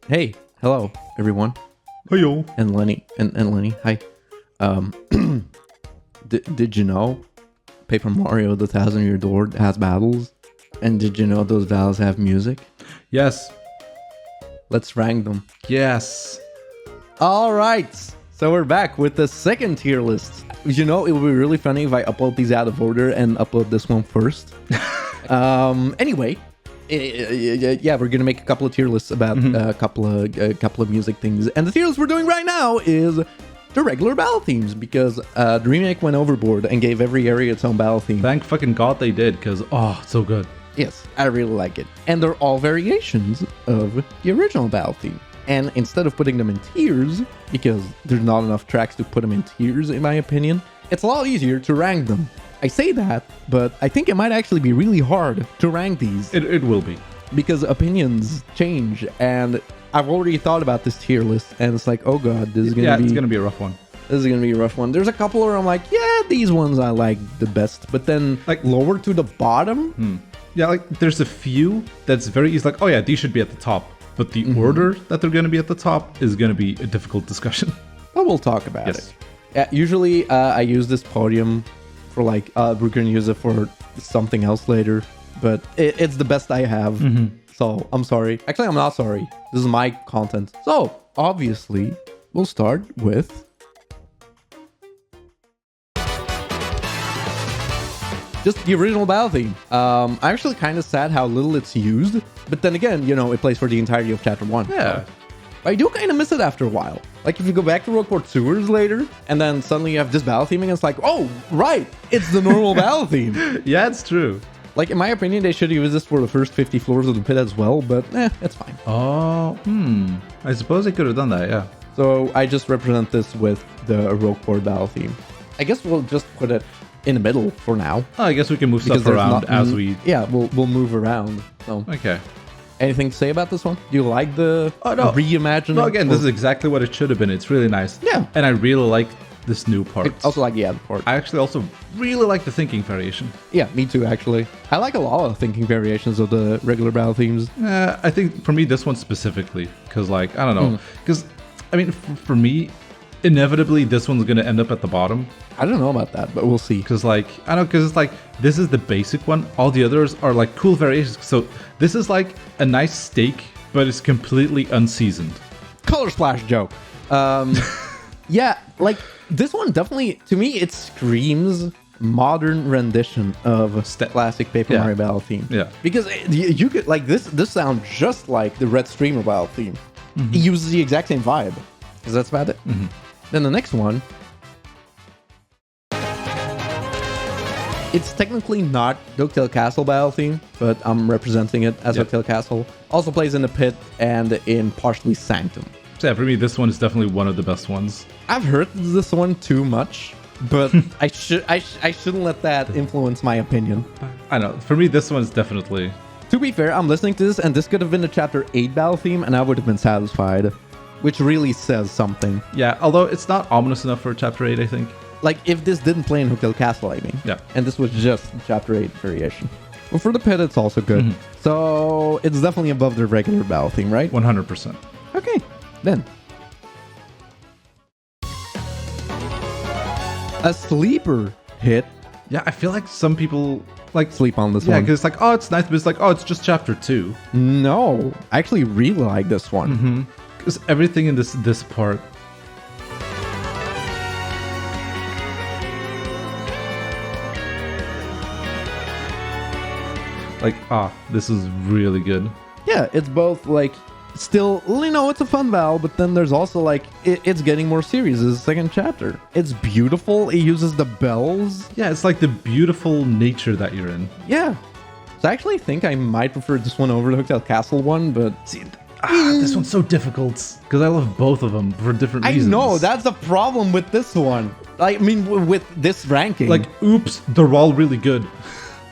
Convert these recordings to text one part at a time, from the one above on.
Hey, hello, everyone. Hey-yo. And Lenny. And Lenny, hi. Did you know Paper Mario The Thousand Year Door has battles? And did you know those battles have music? Yes. Let's rank them. Yes. All right. So we're back with the second tier list. You know, it would be really funny if I upload these out of order and upload this one first. Anyway, yeah, we're gonna make a couple of tier lists about a couple of music things, and the tier list we're doing right now is the regular battle themes because the remake went overboard and gave every area its own battle theme. Thank fucking God they did, because, oh, it's so good. Yes, I really like it, and they're all variations of the original battle theme. And instead of putting them in tiers, because there's not enough tracks to put them in tiers, in my opinion, it's a lot easier to rank them. I say that, but I think it might actually be really hard to rank these. It will be. Because opinions change, and I've already thought about this tier list, and it's like, oh god, this is going to be... it's going to be a rough one. This is going to be a rough one. There's a couple where I'm like, yeah, these ones I like the best, but then like lower to the bottom... Yeah, like there's a few that's very easy, like, oh yeah, these should be at the top. But the order that they're going to be at the top is going to be a difficult discussion. But we'll talk about it. Usually I use this podium for like, we're going to use it for something else later. But it's the best I have. So I'm sorry. Actually, I'm not sorry. This is my content. So obviously, we'll start with... just the original battle theme. I'm actually kind of sad how little it's used. But then again, you know, it plays for the entirety of Chapter 1. Yeah. So I do kind of miss it after a while. Like, if you go back to Rockport Sewers later, and then suddenly you have this battle theme, and it's like, oh, right, it's the normal battle theme. Yeah, it's true. Like, in my opinion, they should use this for the first 50 floors of the pit as well, but it's fine. Oh, I suppose they could have done that, yeah. So I just represent this with the Rockport battle theme. I guess we'll just put it in the middle for now. Oh, I guess we can move stuff around as we... Yeah, we'll move around. So. Okay. Anything to say about this one? Do you like the reimagining? No, again, this is exactly what it should have been. It's really nice. Yeah. And I really like this new part. I also like the other part. I actually also really like the thinking variation. Yeah, me too, actually. I like a lot of thinking variations of the regular battle themes. I think for me, this one specifically, because, like, I don't know. Because, I mean, for me, inevitably, this one's going to end up at the bottom. I don't know about that, but we'll see. Because, like, I don't know, because it's like, this is the basic one. All the others are, like, cool variations. So, this is, like, a nice steak, but it's completely unseasoned. Color splash joke. Yeah, like, this one definitely, to me, it screams modern rendition of a classic Paper Mario battle theme. Yeah. Because you could, like, this sounds just like the Red Streamer battle theme. It uses the exact same vibe. Because that's about it. Then the next one, it's technically not Ducktail Castle battle theme, but I'm representing it as Ducktail Castle. Also plays in the pit and in partially Sanctum. So yeah, for me, this one is definitely one of the best ones. I've heard this one too much, but I shouldn't let that influence my opinion. I know. For me, this one is definitely... To be fair, I'm listening to this, and this could have been the Chapter 8 battle theme, and I would have been satisfied. Which really says something. Yeah, although it's not ominous enough for Chapter 8, I think. Like, if this didn't play in Hooktail Castle, I mean. Yeah. And this was just Chapter 8 variation. Well, for the pit, it's also good. So, it's definitely above the regular battle theme, right? 100%. Okay, then. A sleeper hit. Yeah, I feel like some people... like sleep on this one. Yeah, because it's like, oh, it's nice, but it's like, oh, it's just Chapter 2. No, I actually really like this one. Because everything in this part... like, this is really good. Yeah, it's both, like, still, you know, it's a fun battle, but then there's also, like, it's getting more serious. It's the second chapter. It's beautiful. It uses the bells. Yeah, it's like the beautiful nature that you're in. Yeah. So I actually think I might prefer this one over the Hooktail Castle one, but... see, this one's so difficult, because I love both of them for different reasons. I know, that's the problem with this one. I mean, with this ranking. Like, oops, they're all really good.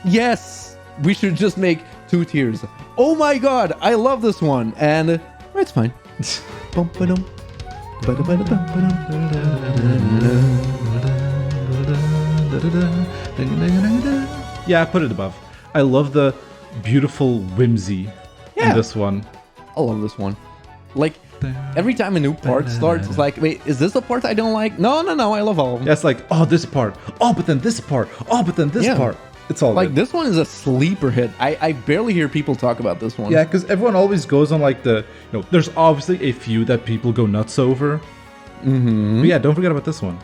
Yes, we should just make 2 tiers. Oh my god, I love this one, and it's fine. Yeah, I put it above. I love the beautiful whimsy in this one. I love this one. Like, every time a new part starts, it's like, wait, is this the part I don't like? No, I love all of them. Yeah, it's like, oh, this part. Oh, but then this part. Oh, but then this part. It's all like good. This one is a sleeper hit. I barely hear people talk about this one. Yeah, because everyone always goes on like there's obviously a few that people go nuts over. Mm-hmm. But yeah, don't forget about this one.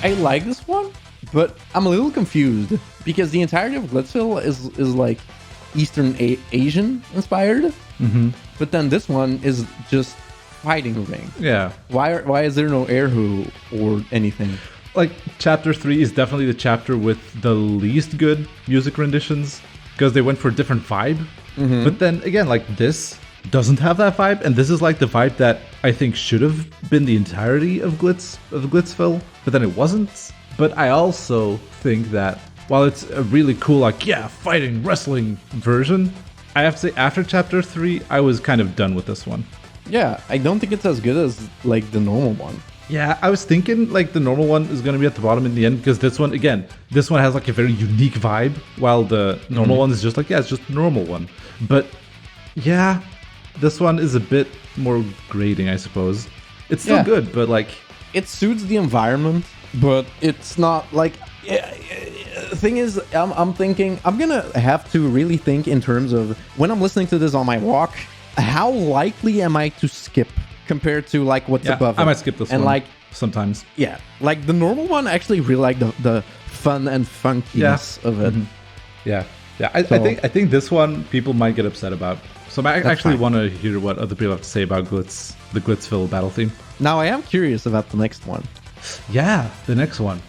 I like this one, but I'm a little confused because the entirety of Glitzville is like Eastern Asian inspired, but then this one is just fighting ring. Yeah. Why is there no Erhu or anything? Like chapter 3 is definitely the chapter with the least good music renditions because they went for a different vibe. But then again, like this doesn't have that vibe, and this is like the vibe that I think should have been the entirety of Glitzville, but then it wasn't. But I also think that while it's a really cool, like, yeah, fighting, wrestling version, I have to say after chapter 3, I was kind of done with this one. Yeah, I don't think it's as good as like the normal one. Yeah, I was thinking like the normal one is going to be at the bottom in the end because this one has like a very unique vibe, while the normal one is just like, yeah, it's just a normal one. But yeah, this one is a bit more grating, I suppose. It's still good, but like... It suits the environment, but it's not like... Thing is, I'm thinking... I'm gonna have to really think in terms of... When I'm listening to this on my walk, how likely am I to skip compared to like what's above it? I might skip this one. And like... Sometimes. Yeah. Like the normal one, I actually really like the fun and funkiness of it. Yeah. Yeah, I think this one people might get upset about. So I actually want to hear what other people have to say about the Glitzville battle theme. Now I am curious about the next one. Yeah, the next one.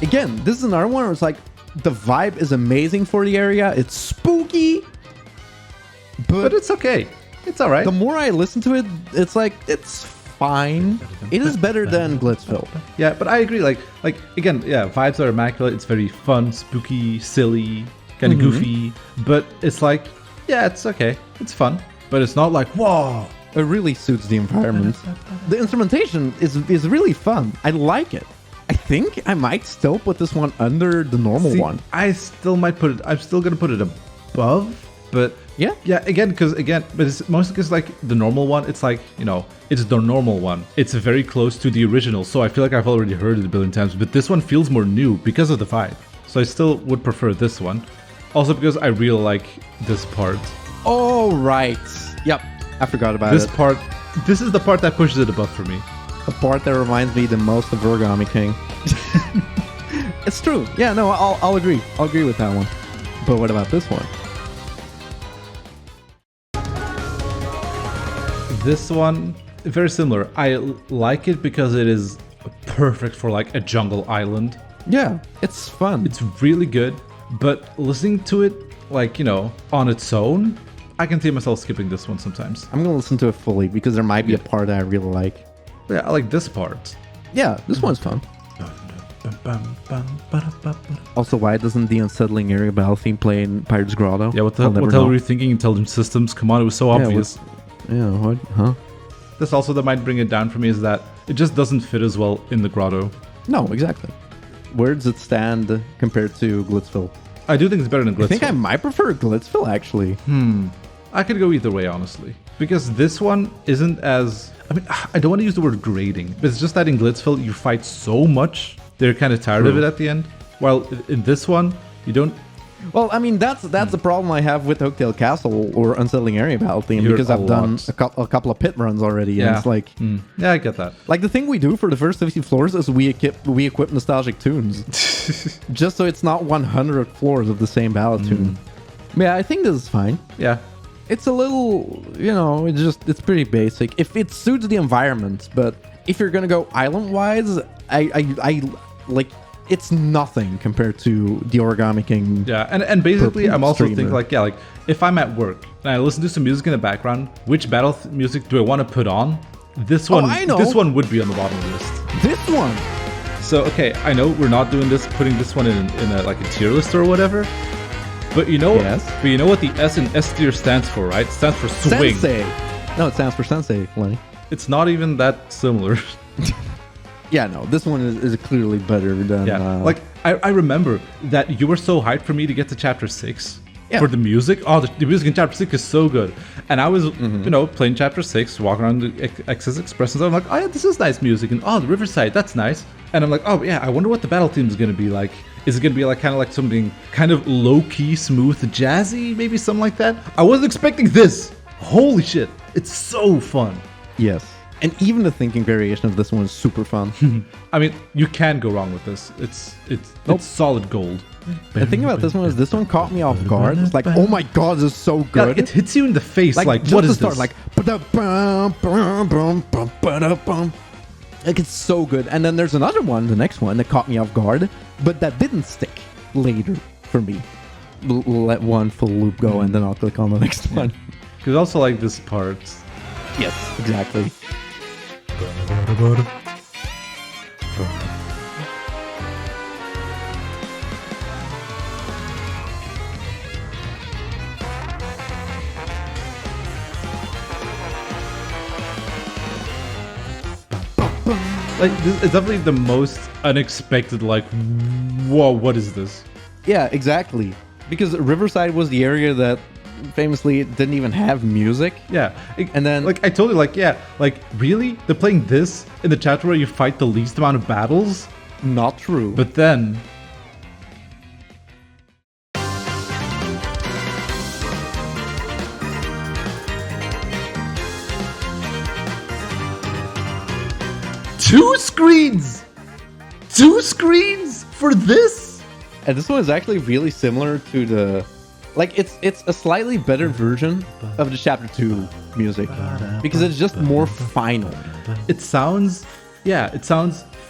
Again, this is another one where it's like the vibe is amazing for the area. It's spooky, but it's okay. It's all right. The more I listen to it, it's like it's fine. It is better than Glitzville. Yeah, but I agree. Like again, yeah, vibes are immaculate. It's very fun, spooky, silly, kind of goofy. But it's like, yeah, it's okay. It's fun, but it's not like whoa. It really suits the environment. The instrumentation is really fun. I like it. I think I might still put this one under the normal one. I still might put it. I'm still gonna put it above, but. Yeah, but it's mostly because like the normal one, it's like, it's the normal one. It's very close to the original, so I feel like I've already heard it a billion times, but this one feels more new because of the vibe. So I still would prefer this one. Also because I really like this part. Oh, right. Yep, I forgot about this part. This is the part that pushes it above for me. The part that reminds me the most of Origami King. It's true. Yeah, no, I'll agree. I'll agree with that one. But what about this one? This one, very similar. I like it because it is perfect for like a jungle island. Yeah, it's fun. It's really good, but listening to it like, on its own, I can see myself skipping this one sometimes. I'm gonna listen to it fully because there might be a part that I really like. Yeah, I like this part. Yeah, this one's fun. Also, why doesn't the Unsettling Area battle theme play in Pirate's Grotto? Yeah, what the hell were you thinking, Intelligent Systems? Come on, it was so obvious. Yeah, what? Huh? This also that might bring it down for me is that it just doesn't fit as well in the grotto. No, exactly. Where does it stand compared to Glitzville? I do think it's better than Glitzville. I think I might prefer Glitzville, actually. I could go either way, honestly. Because this one isn't as... I mean, I don't want to use the word grading, but it's just that in Glitzville, you fight so much, they're kind of tired of it at the end. While in this one, you don't... Well, I mean, that's the problem I have with Oakdale Castle or Unsettling Area battle theme, because I've done a couple of pit runs already, and it's like... Yeah, I get that. Like, the thing we do for the first 50 floors is we equip nostalgic tunes. Just so it's not 100 floors of the same battle tune. Yeah, I think this is fine. Yeah. It's a little, it's pretty basic. If it suits the environment, but if you're gonna go island-wise, I like... It's nothing compared to the Origami King. Yeah, and basically, I'm also thinking like if I'm at work and I listen to some music in the background, which battle music do I want to put on? This one, I know. This one would be on the bottom of the list. This one. So okay, I know we're not doing this, putting this one in a tier list or whatever. But you know what the S in S tier stands for, right? It stands for swing. Sensei. No, it stands for Sensei, Lenny. It's not even that similar. Yeah, no, this one is clearly better than. Yeah, like I remember that you were so hyped for me to get to chapter 6 Yeah. for the music. Oh, the music in chapter 6 is so good. And I was, playing chapter 6, walking around the Excess Express, and I'm like, oh yeah, this is nice music, and oh, the Riverside, that's nice. And I'm like, oh yeah, I wonder what the battle theme is gonna be like. Is it gonna be like kind of like something kind of low key, smooth, jazzy, maybe something like that? I wasn't expecting this. Holy shit, it's so fun. Yes. And even the thinking variation of this one is super fun. I mean, you can't go wrong with this. It's solid gold. The thing about this one is this one caught me off guard. It's like, oh my god, this is so Yeah, good. it hits you in the face. Like just what to is start, this? like, ba-da-bum-bum-bum-ba-da-bum. Like, it's so good. And then there's another one, the next one, that caught me off guard, but that didn't stick later for me. Let one full loop go, and then I'll click on the next one. Because also like this part. Yes, exactly. Like this is definitely the most unexpected. Like, whoa, what is this? Yeah, exactly. Because Riverside was the area that famously didn't even have music. Yeah, And then- like I told you, like yeah, like really, they're playing this in the chapter where you fight the least amount of battles, Not true. but then. Two screens for this. And this one is actually really similar to the, like, it's a slightly better version of the chapter 2 music because it's just more final. It sounds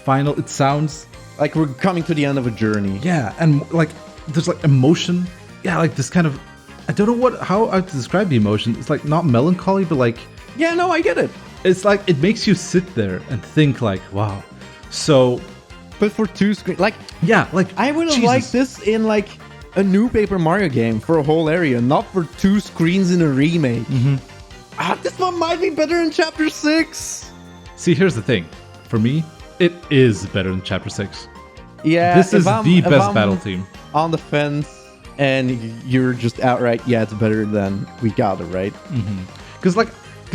final. It sounds Like we're coming to the end of a journey. yeah, and like there's like emotion. Yeah, like this kind of I don't know how to describe the emotion. It's like not melancholy, but like Yeah, no, I get it. it's like it makes you sit there and think like, wow. So But for 2 screen, like, yeah, like I would have Jesus. liked this in like a new Paper Mario game for a whole area, not for 2 screens in a remake. This one might be better in chapter 6. See, here's the thing. For me, it is better than chapter 6. Yeah, This is the if best I'm battle theme. on the fence and you're just outright, yeah, it's better than we got it, right? Because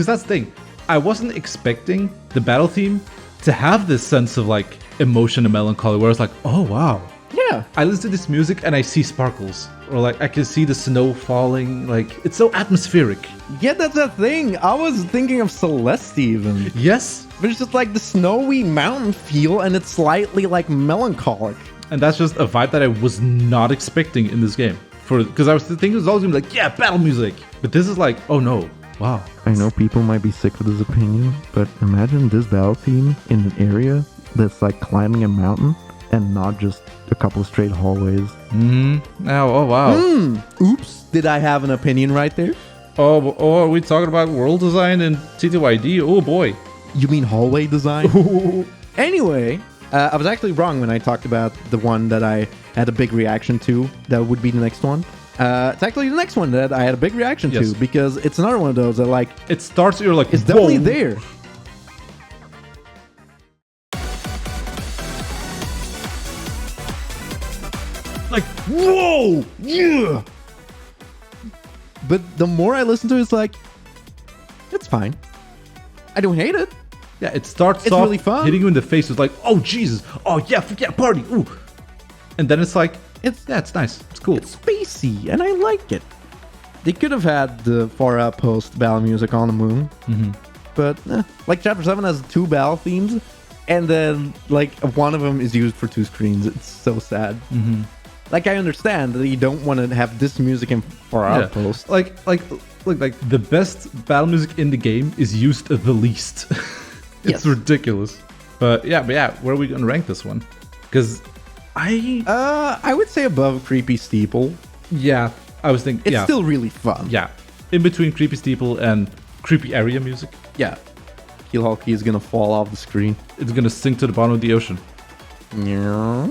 that's the thing. I wasn't expecting the battle theme to have this sense of like emotion and melancholy where it's like, oh wow. Yeah. I listen to this music and I see sparkles. Or like I can see the snow falling. Like it's so atmospheric. Yeah, that's the thing. I was thinking of Celeste even. Yes. But it's just like the snowy mountain feel and it's slightly like melancholic. And that's just a vibe that I was not expecting in this game. Because I was thinking it was always gonna be like, yeah, battle music. But this is like, oh no. Wow. I know people might be sick of this opinion, but imagine this battle theme in an area that's like climbing a mountain and not just a couple of straight hallways. Oh wow. Oops. Did I have an opinion right there? Oh, are we talking about world design and TTYD? Oh boy. You mean hallway design? Anyway, I was actually wrong when I talked about the one that I had a big reaction to. That would be the next one. It's actually the next one that I had a big reaction Yes. to because it's another one of those that like It starts, you're like, it's definitely whoa. there. Like, whoa, yeah. But the more I listen to it, it's like it's fine. I don't hate it. Yeah, it starts It's off really fun. hitting you in the face. It's like, oh Jesus, oh yeah, party, ooh. And then it's like, it's nice, it's cool. It's spacey, and I like it. They could have had the Far Outpost battle music on the moon, but like Chapter 7 has 2 battle themes, and then like one of them is used for 2 screens. It's so sad. Like I understand that you don't want to have this music in Far Yeah. Outpost. Like the best battle music in the game is used the least. It's Yes. ridiculous. But yeah, where are we gonna rank this one? Because I would say above Creepy Steeple. I was thinking, It's still really fun. yeah, in between Creepy Steeple and Creepy Area music, Yeah. Keel Hulky is gonna fall off the screen. it's gonna sink to the bottom of the ocean. Yeah.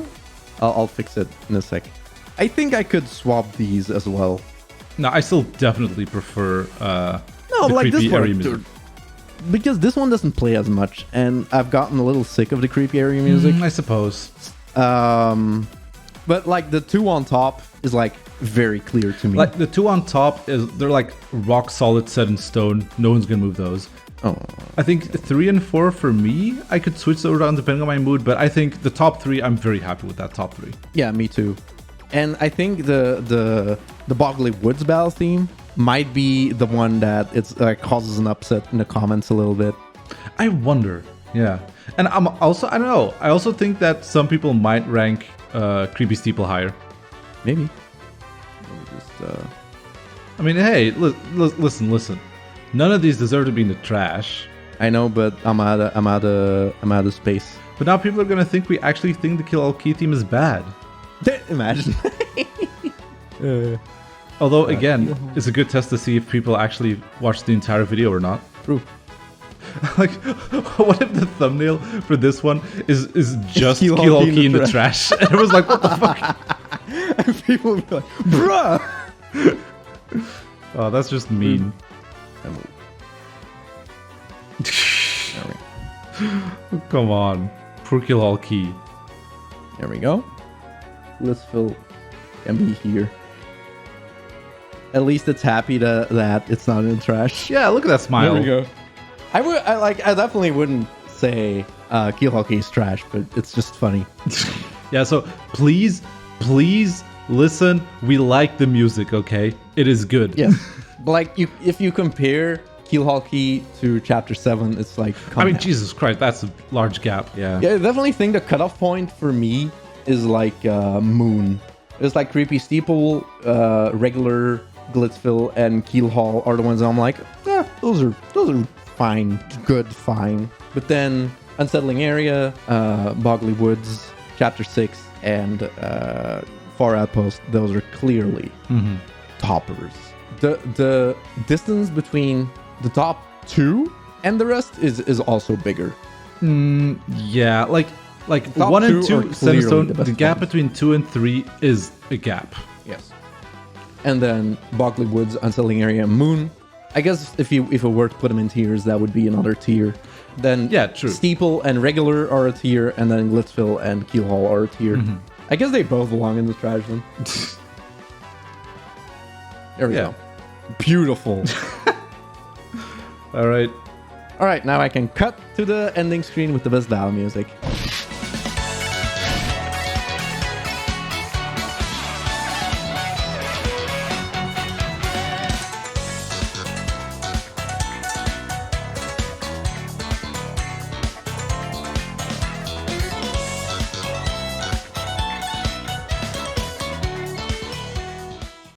I'll fix it in a sec. I think I could swap these as well. No, I still definitely prefer No, the like Creepy this one. Area music. because this one doesn't play as much, and I've gotten a little sick of the creepy area music. I suppose. But like the two on top is like very clear to me. Like the two on top they're like rock solid, set in stone. No one's gonna move those. Oh, I think 3 and 4 for me, I could switch those around depending on my mood, but I think the top 3, I'm very happy with that top 3. yeah, me too. And I think the Boggly Woods battle theme might be the one that it's causes an upset in the comments a little bit. I wonder. Yeah. And I'm also, I don't know. I also think that some people might rank Creepy Steeple higher. Maybe. Let me just, I mean, hey, listen. None of these deserve to be in the trash. I know, but I'm out of space. But now people are gonna think we actually think the Kill All Key theme is bad. Imagine. Although, again, it's a good test to see if people actually watch the entire video or not. True. Like, what if the thumbnail for this one is just Kill All Key in the trash? And it was like, what the fuck? And people would be like, bruh! Oh, that's just mean. Come on. Poor Kill All Key. There we go. Blissful can be here. At least it's happy that it's not in the trash. Yeah, look at that smile. There we go. I definitely wouldn't say Keel Hockey is trash, but it's just funny. Yeah, so please listen. We like the music, okay? It is good. Yes. But like if you compare Keel Hockey to Chapter 7, it's like I mean, Jesus Christ, that's a large gap. Yeah. Yeah, I definitely think the cutoff point for me is like Moon. It's like Creepy Steeple, regular Glitzville, and Keel Hall are the ones I'm like, those are fine, good, fine. But then Unsettling Area, Boggly Woods, Chapter 6, and Far Outpost, those are clearly toppers. The distance between the top 2 and the rest is also bigger. Yeah, like Top 1 and 2 2 are set in stone. clearly the The best gap ones. between 2 and 3 is a gap. Yes. And then Boggly Woods, Unsettling Area, Moon. I guess if it were to put them in tiers, that would be another tier. Then Yeah, true. Steeple and Regular are a tier, and then Glitzville and Keel Hall are a tier. I guess they both belong in the trash then. There we Yeah. go. Beautiful. All right. All right, now I can cut to the ending screen with the best battle music.